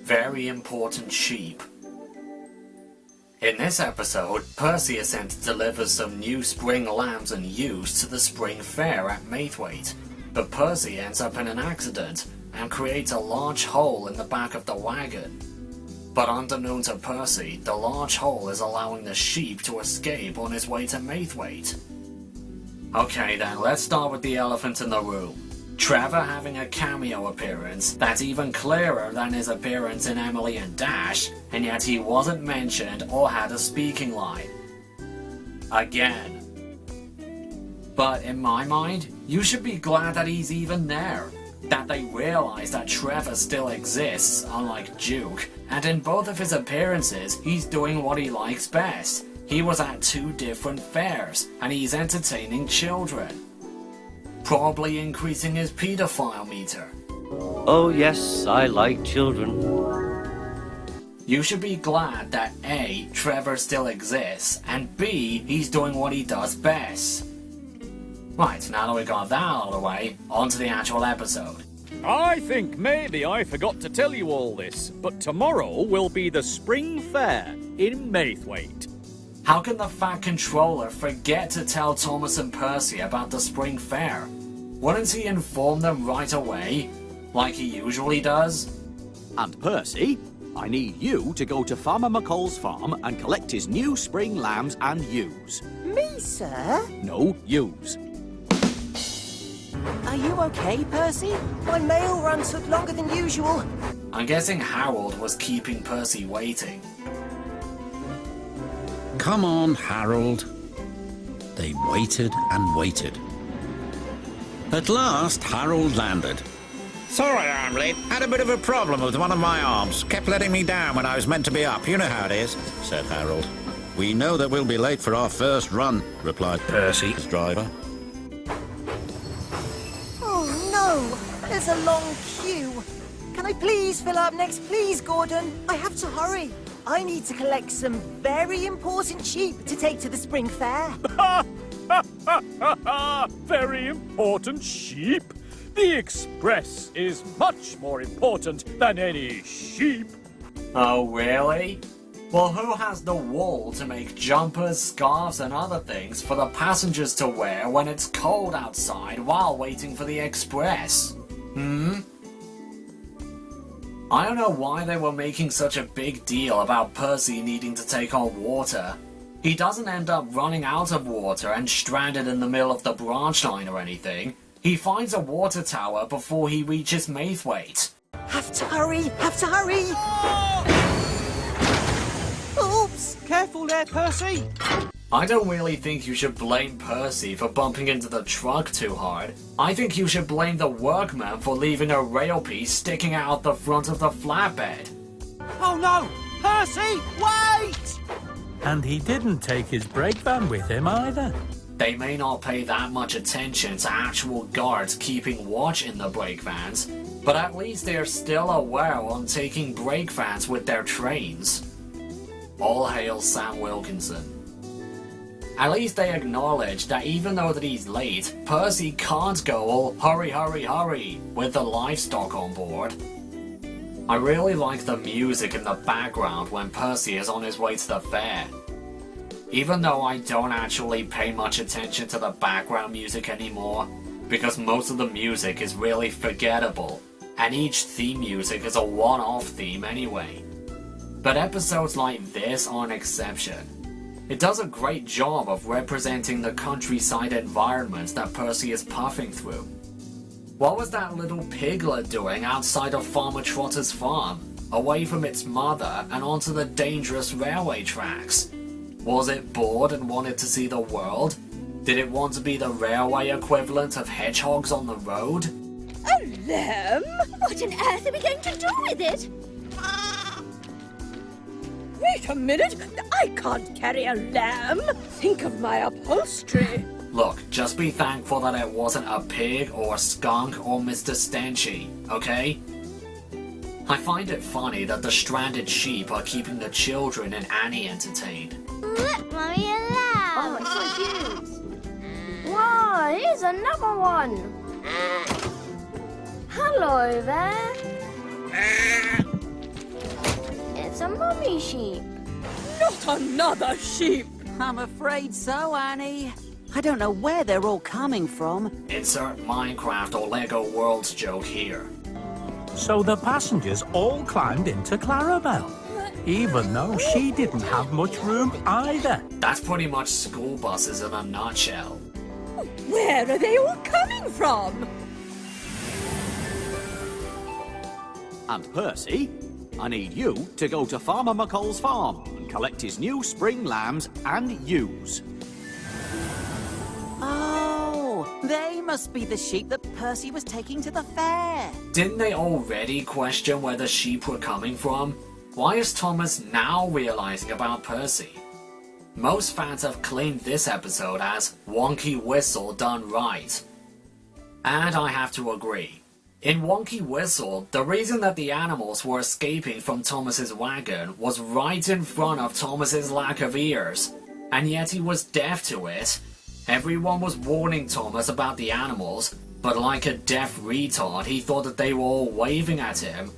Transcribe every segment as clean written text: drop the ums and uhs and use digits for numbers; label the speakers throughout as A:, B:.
A: very important sheep. In this episode, Percy is sent to deliver some new spring lambs and ewes to the spring fair at Maithwaite, but Percy ends up in an accident and creates a large hole in the back of the wagon. But unbeknown to Percy, the large hole is allowing the sheep to escape on his way to Maithwaite. Okay then, let's start with the elephant in the room. Trevor having a cameo appearance that's even clearer than his appearance in Emily and Dash, and yet he wasn't mentioned or had a speaking line. Again. But in my mind, you should be glad that he's even there. That they realize that Trevor still exists, unlike Duke, and in both of his appearances, he's doing what he likes best. He was at 2 different fairs, and he's entertaining children. Probably increasing his paedophile meter.
B: Oh yes, I like children.
A: You should be glad that A, Trevor still exists, and B, he's doing what he does best. Right, now that we got that out of the way, on to the actual episode.
C: I think maybe I forgot to tell you all this, but tomorrow will be the spring fair in Maithwaite.
A: How can the Fat Controller forget to tell Thomas and Percy about the spring fair? Wouldn't he inform them right away, like he usually does?
D: And Percy, I need you to go to Farmer McCall's farm and collect his new spring lambs and ewes.
E: Me, sir?
D: No, ewes.
E: Are you okay, Percy? My mail run took longer than usual.
A: I'm guessing Harold was keeping Percy waiting.
F: Come on, Harold. They waited and waited. At last, Harold landed.
G: Sorry I'm late. Had a bit of a problem with one of my arms. Kept letting me down when I was meant to be up. You know how it is, said Harold.
F: We know that we'll be late for our first run, replied Percy, his driver.
E: Oh, no. There's a long queue. Can I please fill up next, please, Gordon? I have to hurry. I need to collect some very important sheep to take to the spring fair.
C: Very important sheep? The Express is much more important than any sheep.
A: Oh, really? Well, who has the wool to make jumpers, scarves, and other things for the passengers to wear when it's cold outside while waiting for the Express? I don't know why they were making such a big deal about Percy needing to take on water. He doesn't end up running out of water and stranded in the middle of the branch line or anything. He finds a water tower before he reaches Maithwaite.
E: Have to hurry, have to hurry! Oops!
D: Careful there, Percy!
A: I don't really think you should blame Percy for bumping into the truck too hard. I think you should blame the workman for leaving a rail piece sticking out the front of the flatbed.
D: Oh no! Percy, wait!
H: And he didn't take his brake van with him either.
A: They may not pay that much attention to actual guards keeping watch in the brake vans, but at least they're still aware on taking brake vans with their trains. All hail Sam Wilkinson. At least they acknowledge that even though that he's late, Percy can't go all hurry, hurry, hurry with the livestock on board. I really like the music in the background when Percy is on his way to the fair. Even though I don't actually pay much attention to the background music anymore, because most of the music is really forgettable, and each theme music is a one-off theme anyway. But episodes like this are an exception. It does a great job of representing the countryside environment that Percy is puffing through. What was that little piglet doing outside of Farmer Trotter's farm, away from its mother and onto the dangerous railway tracks? Was it bored and wanted to see the world? Did it want to be the railway equivalent of hedgehogs on the road?
I: A lamb? What on earth are we going to do with it? Wait a minute! I can't carry a lamb! Think of my upholstery!
A: Look, just be thankful that it wasn't a pig or a skunk or Mr. Stenchy, okay? I find it funny that the stranded sheep are keeping the children and Annie entertained.
J: Look, Mummy, a lamb!
K: Oh, it's so cute!
J: Wow, here's another one! Hello there! mummy sheep.
I: Not another sheep!
E: I'm afraid so, Annie. I don't know where they're all coming from.
A: Insert Minecraft or Lego Worlds joke here.
H: So the passengers all climbed into Clarabelle, even though she didn't have much room either.
A: That's pretty much school buses in a nutshell.
I: Where are they all coming from?
D: And Percy, I need you to go to Farmer McColl's farm and collect his new spring lambs and ewes.
E: Oh, they must be the sheep that Percy was taking to the fair.
A: Didn't they already question where the sheep were coming from? Why is Thomas now realizing about Percy? Most fans have claimed this episode as Wonky Whistle done right. And I have to agree. In Wonky Whistle, the reason that the animals were escaping from Thomas's wagon was right in front of Thomas's lack of ears, and yet he was deaf to it. Everyone was warning Thomas about the animals, but like a deaf retard, he thought that they were all waving at him,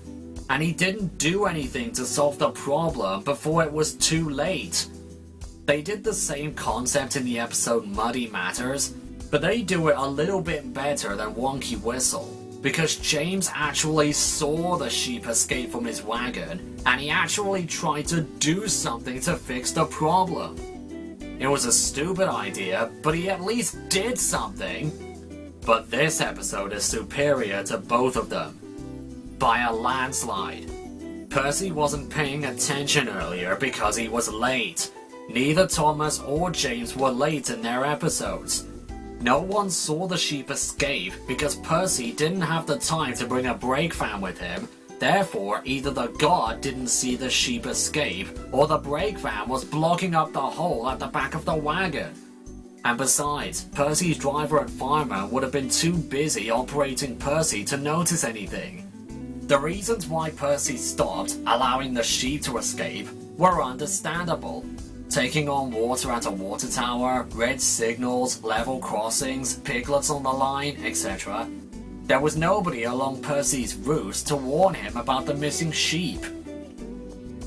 A: and he didn't do anything to solve the problem before it was too late. They did the same concept in the episode Muddy Matters, but they do it a little bit better than Wonky Whistle, because James actually saw the sheep escape from his wagon, and he actually tried to do something to fix the problem. It was a stupid idea, but he at least did something. But this episode is superior to both of them, by a landslide. Percy wasn't paying attention earlier because he was late. Neither Thomas or James were late in their episodes. No one saw the sheep escape because Percy didn't have the time to bring a brake van with him. Therefore, either the god didn't see the sheep escape, or the brake van was blocking up the hole at the back of the wagon. And besides, Percy's driver and fireman would have been too busy operating Percy to notice anything. The reasons why Percy stopped allowing the sheep to escape were understandable. Taking on water at a water tower, red signals, level crossings, piglets on the line, etc. There was nobody along Percy's route to warn him about the missing sheep.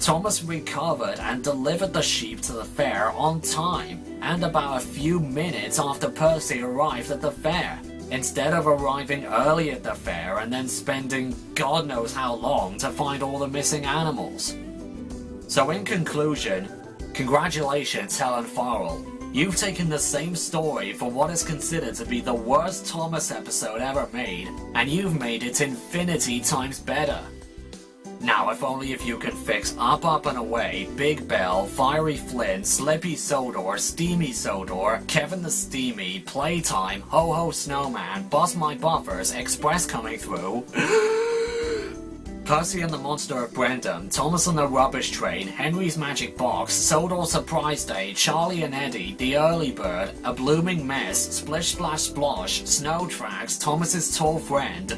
A: Thomas recovered and delivered the sheep to the fair on time, and about a few minutes after Percy arrived at the fair, instead of arriving early at the fair and then spending God knows how long to find all the missing animals. So in conclusion, congratulations, Helen Farrell. You've taken the same story for what is considered to be the worst Thomas episode ever made, and you've made it infinity times better. Now, if only if you could fix Up, Up and Away, Big Bell, Fiery Flynn, Slippy Sodor, Steamy Sodor, Kevin the Steamy, Playtime, Ho Ho Snowman, Bust My Buffers, Express Coming Through, Percy and the Monster of Brendam, Thomas and the Rubbish Train, Henry's Magic Box, Sodor Surprise Day, Charlie and Eddie, The Early Bird, A Blooming Mess, Splish Splash Splosh, Snow Tracks, Thomas's Tall Friend,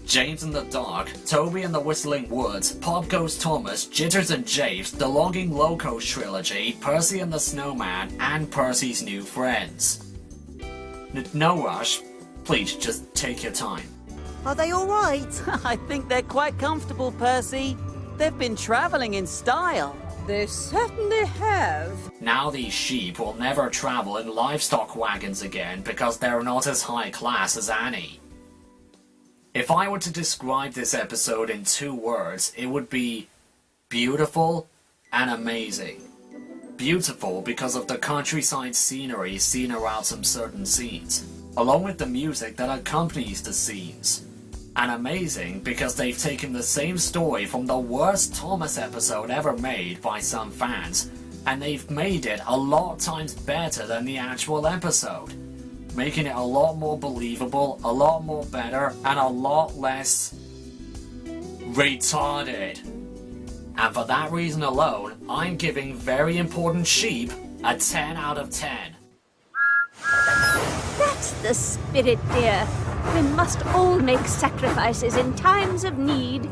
A: James in the Dark, Toby and the Whistling Woods, Pop Goes Thomas, Jitters and Japes, The Logging Locos Trilogy, Percy and the Snowman, and Percy's New Friends. No rush. Please, just take your time.
E: Are they all right? I think they're quite comfortable, Percy. They've been travelling in style.
I: They certainly have.
A: Now these sheep will never travel in livestock wagons again because they're not as high class as Annie. If I were to describe this episode in 2 words, it would be beautiful and amazing. Beautiful because of the countryside scenery seen around some certain scenes, along with the music that accompanies the scenes. And amazing because they've taken the same story from the worst Thomas episode ever made by some fans, and they've made it a lot times better than the actual episode, making it a lot more believable, a lot more better, and a lot less retarded. And for that reason alone, I'm giving Very Important Sheep a 10 out of 10.
J: That's the spirit, dear. We must all make sacrifices in times of need.